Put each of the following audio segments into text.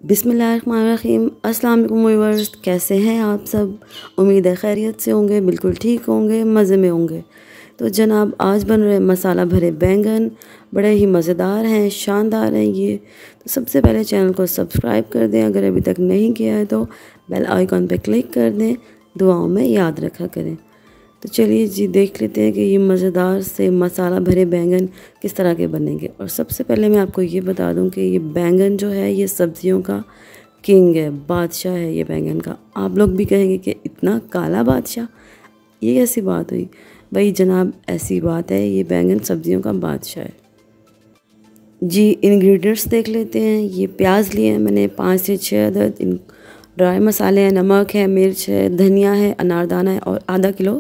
बिस्मिल्लाहिर्रहमानिर्रहीम। अस्सलाम वालेकुम व्यूअर्स, कैसे हैं आप सब? उम्मीद है खैरियत से होंगे, बिल्कुल ठीक होंगे, मज़े में होंगे। तो जनाब आज बन रहे मसाला भरे बैंगन, बड़े ही मज़ेदार हैं, शानदार हैं ये। तो सबसे पहले चैनल को सब्सक्राइब कर दें, अगर अभी तक नहीं किया है तो बेल आइकॉन पर क्लिक कर दें, दुआओं में याद रखा करें। तो चलिए जी देख लेते हैं कि ये मज़ेदार से मसाला भरे बैंगन किस तरह के बनेंगे। और सबसे पहले मैं आपको ये बता दूं कि ये बैंगन जो है ये सब्जियों का किंग है, बादशाह है ये बैंगन का। आप लोग भी कहेंगे कि इतना काला बादशाह, ये कैसी बात हुई? भाई जनाब ऐसी बात है, ये बैंगन सब्जियों का बादशाह है जी। इंग्रेडिएंट्स देख लेते हैं। ये प्याज लिए हैं मैंने 5 से 6 अदद, ड्राई मसाले हैं, नमक है, मिर्च है, धनिया है, अनारदाना है और आधा किलो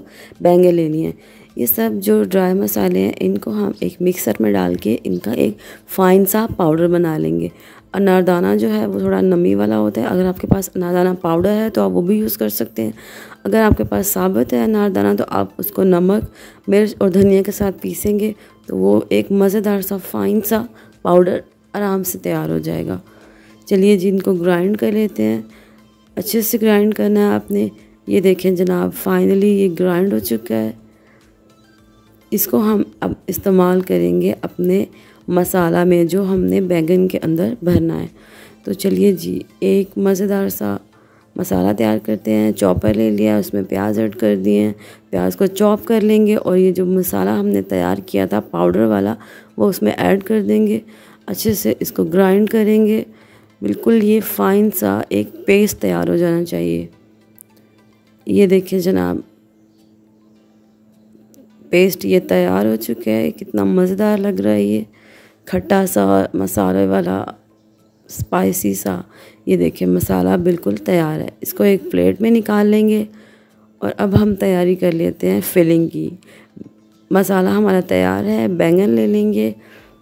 बैंगन लेनी है। ये सब जो ड्राई मसाले हैं इनको हम एक मिक्सर में डाल के इनका एक फ़ाइन सा पाउडर बना लेंगे। अनारदाना जो है वो थोड़ा नमी वाला होता है, अगर आपके पास अनारदाना पाउडर है तो आप वो भी यूज़ कर सकते हैं। अगर आपके पास साबुत है अनारदाना तो आप उसको नमक, मिर्च और धनिया के साथ पीसेंगे तो वो एक मज़ेदार सा फ़ाइन सा पाउडर आराम से तैयार हो जाएगा। चलिए जी इनको ग्राइंड कर लेते हैं। अच्छे से ग्राइंड करना है आपने। ये देखें जनाब फाइनली ये ग्राइंड हो चुका है। इसको हम अब इस्तेमाल करेंगे अपने मसाला में जो हमने बैंगन के अंदर भरना है। तो चलिए जी एक मज़ेदार सा मसाला तैयार करते हैं। चॉपर ले लिया, उसमें प्याज ऐड कर दिए हैं, प्याज को चॉप कर लेंगे और ये जो मसाला हमने तैयार किया था पाउडर वाला वो उसमें ऐड कर देंगे। अच्छे से इसको ग्राइंड करेंगे, बिल्कुल ये फ़ाइन सा एक पेस्ट तैयार हो जाना चाहिए। ये देखिए जनाब पेस्ट ये तैयार हो चुका है। कितना मज़ेदार लग रहा है ये, खट्टा सा मसाले वाला स्पाइसी सा। ये देखिए मसाला बिल्कुल तैयार है। इसको एक प्लेट में निकाल लेंगे और अब हम तैयारी कर लेते हैं फिलिंग की। मसाला हमारा तैयार है, बैंगन ले लेंगे।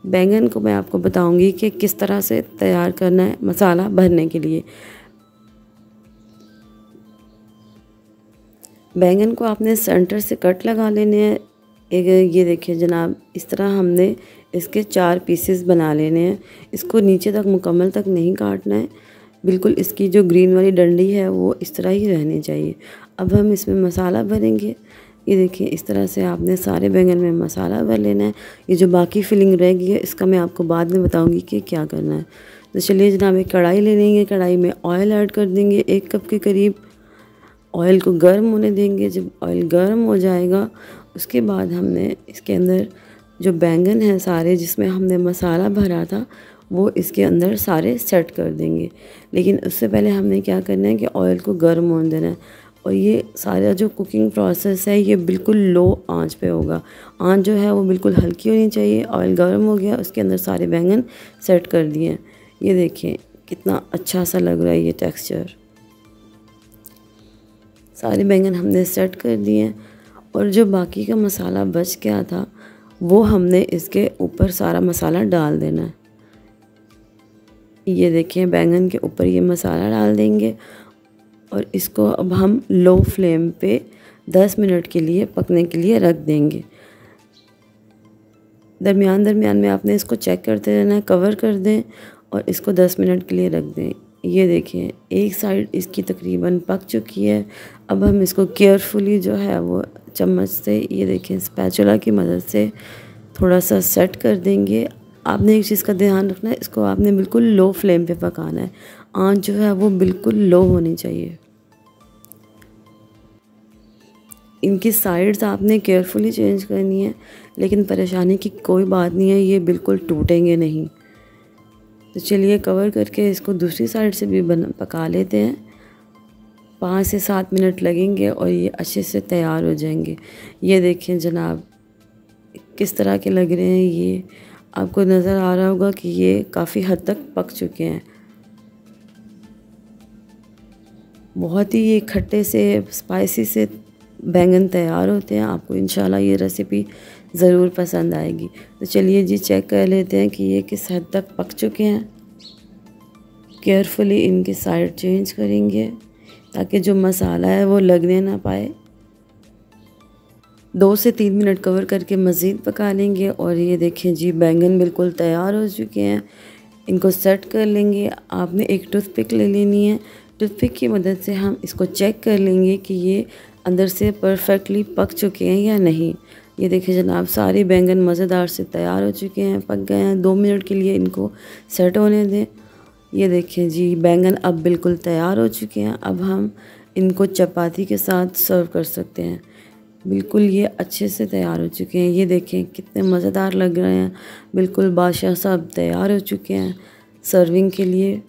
बैंगन को मैं आपको बताऊंगी कि किस तरह से तैयार करना है मसाला भरने के लिए। बैंगन को आपने सेंटर से कट लगा लेने हैं। एक ये देखिए जनाब इस तरह हमने इसके 4 पीसेस बना लेने हैं। इसको नीचे तक मुकम्मल तक नहीं काटना है, बिल्कुल इसकी जो ग्रीन वाली डंडी है वो इस तरह ही रहनी चाहिए। अब हम इसमें मसाला भरेंगे। ये देखिए इस तरह से आपने सारे बैंगन में मसाला भर लेना है। ये जो बाकी फिलिंग रह गई है इसका मैं आपको बाद में बताऊंगी कि क्या करना है। तो चलिए जनाब एक कढ़ाई ले लेंगे, कढ़ाई में ऑयल ऐड कर देंगे 1 कप के करीब। ऑयल को गर्म होने देंगे। जब ऑयल गर्म हो जाएगा उसके बाद हमने इसके अंदर जो बैंगन है सारे जिसमें हमने मसाला भरा था वो इसके अंदर सारे सेट कर देंगे। लेकिन उससे पहले हमने क्या करना है कि ऑयल को गर्म होने देना है। और ये सारा जो कुकिंग प्रोसेस है ये बिल्कुल लो आंच पे होगा। आंच जो है वो बिल्कुल हल्की होनी चाहिए। ऑयल गर्म हो गया, उसके अंदर सारे बैंगन सेट कर दिए हैं। ये देखिए कितना अच्छा सा लग रहा है ये टेक्सचर। सारे बैंगन हमने सेट कर दिए हैं और जो बाकी का मसाला बच गया था वो हमने इसके ऊपर सारा मसाला डाल देना है। ये देखिए बैंगन के ऊपर ये मसाला डाल देंगे और इसको अब हम लो फ्लेम पे 10 मिनट के लिए पकने के लिए रख देंगे। दरमियान दरमियान में आपने इसको चेक करते रहना है, कवर कर दें और इसको 10 मिनट के लिए रख दें। ये देखिए एक साइड इसकी तकरीबन पक चुकी है। अब हम इसको केयरफुली जो है वो चम्मच से ये देखिए स्पैचुला की मदद से थोड़ा सा सेट कर देंगे। आपने एक चीज़ का ध्यान रखना है, इसको आपने बिल्कुल लो फ्लेम पे पकाना है। आंच जो है वो बिल्कुल लो होनी चाहिए। इनकी साइड्स आपने केयरफुली चेंज करनी है, लेकिन परेशानी की कोई बात नहीं है, ये बिल्कुल टूटेंगे नहीं। तो चलिए कवर करके इसको दूसरी साइड से भी पका लेते हैं। 5 से 7 मिनट लगेंगे और ये अच्छे से तैयार हो जाएंगे। ये देखें जनाब किस तरह के लग रहे हैं। ये आपको नज़र आ रहा होगा कि ये काफ़ी हद तक पक चुके हैं। बहुत ही ये खट्टे से स्पाइसी से बैंगन तैयार होते हैं। आपको इंशाल्लाह ये रेसिपी ज़रूर पसंद आएगी। तो चलिए जी चेक कर लेते हैं कि ये किस हद तक पक चुके हैं। केयरफुली इनकी साइड चेंज करेंगे ताकि जो मसाला है वो लगने ना पाए। 2 से 3 मिनट कवर करके मज़ीद पका लेंगे। और ये देखें जी बैंगन बिल्कुल तैयार हो चुके हैं। इनको सेट कर लेंगे। आपने एक टूथपिक ले लेनी है। टूथपिक की मदद से हम इसको चेक कर लेंगे कि ये अंदर से परफेक्टली पक चुके हैं या नहीं। ये देखिए जनाब, सारे बैंगन मज़ेदार से तैयार हो चुके हैं, पक गए हैं। 2 मिनट के लिए इनको सेट होने दें। ये देखिए जी, बैंगन अब बिल्कुल तैयार हो चुके हैं। अब हम इनको चपाती के साथ सर्व कर सकते हैं। बिल्कुल ये अच्छे से तैयार हो चुके हैं। ये देखें कितने मज़ेदार लग रहे हैं, बिल्कुल बादशाह साहब तैयार हो चुके हैं सर्विंग के लिए।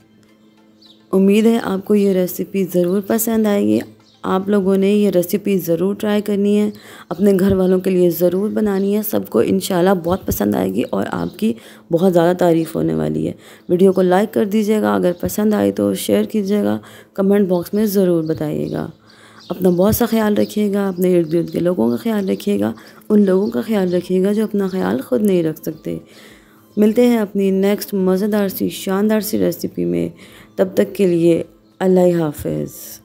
उम्मीद है आपको ये रेसिपी ज़रूर पसंद आएगी। आप लोगों ने ये रेसिपी ज़रूर ट्राई करनी है, अपने घर वालों के लिए ज़रूर बनानी है। सबको इंशाल्लाह बहुत पसंद आएगी और आपकी बहुत ज़्यादा तारीफ़ होने वाली है। वीडियो को लाइक कर दीजिएगा, अगर पसंद आई तो शेयर कीजिएगा, कमेंट बॉक्स में ज़रूर बताइएगा। अपना बहुत सा ख्याल रखिएगा, अपने इर्द गिर्द के लोगों का ख्याल रखिएगा, उन लोगों का ख्याल रखिएगा जो अपना ख्याल ख़ुद नहीं रख सकते। मिलते हैं अपनी नेक्स्ट मज़ेदार सी शानदार सी रेसिपी में। तब तक के लिए अल्लाह हाफ़िज़।